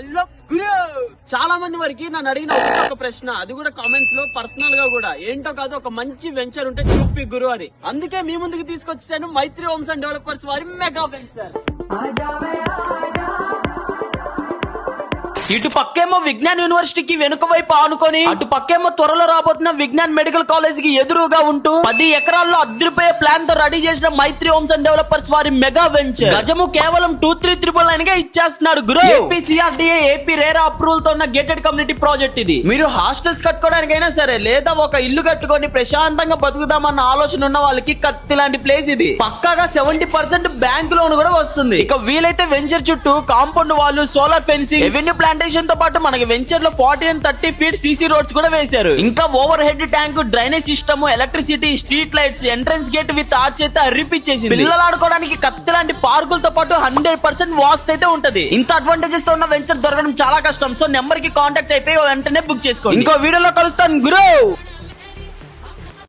Hello గురు. చాలా మంది వరకు నన్ను అడిగిన ఒక ప్రశ్న, అది కూడా కామెంట్స్ లో పర్సనల్ గా కూడా, ఏంటో కాదు ఒక మంచి వెంచర్ ఉంటే చూపి గురు అని. అందుకే మీ ముందుకు తీసుకొచ్చాను మైత్రి హోమ్స్ అండ్ డెవలపర్స్ వారి మెగా వెంచర్. ఇటు పక్కేమో విజ్ఞాన్ యూనివర్సిటీకి వెనుక వైపు ఆనుకొని, అటు పక్కేమో త్వరలో రాబోతున్న విజ్ఞాన్ మెడికల్ కాలేజ్ కి ఎదురుగా ఉంటూ 10 ఎకరాల్లో అద్దరిపోయే ప్లాన్ తో రెడీ చేసిన మైత్రి హోమ్స్ అండ్ డెవలపర్స్ వారి మెగా వెంచర్. గజము కేవలం 2399 గా ఇచ్చేస్తున్నాడు గురు. ఏపీసీఆర్డీఏ ఏపీ రేరా అప్రూవల్ తో ఉన్న గేటెడ్ కమ్యూనిటీ ప్రాజెక్ట్ ఇది. మీరు హాస్టల్స్ కట్టుకోవడానికైనా సరే, లేదా ఒక ఇల్లు కట్టుకొని ప్రశాంతంగా బతుకుదామన్న ఆలోచన ఉన్న వాళ్ళకి కత్తి లాంటి ప్లేస్ ఇది. పక్కాగా 70% బ్యాంక్ లోన్ కూడా వస్తుంది. ఇక వీలైతే వెంచర్ చుట్టూ కాంపౌండ్ వాళ్ళు, సోలార్ ఫెన్సింగ్, రెవెన్యూ ప్లాంటేషన్ తో పాటు మనకి వెంచర్ లో 40 and 30 feet సీసీ రోడ్స్ కూడా వేశారు. ఇంకా over head tank, drainage system, electricity, street lights, entrance gate with arch అయితే అరిపించేసింది. పిల్లలు ఆడుకోవడానికి కత్తి లాంటి పార్కులతో పాటు 100% వాస్తు అయితే ఉంటది. ఇంత అడ్వాంటేజెస్ తో ఉన్న వెంచర్ దొరకడం చాలా కష్టం. సో నెంబర్ కి కాంటాక్ట్ అయిపోయి వెంటనే బుక్ చేసుకోండి. ఇంకో వీడియోలో కలుస్తాను గురు.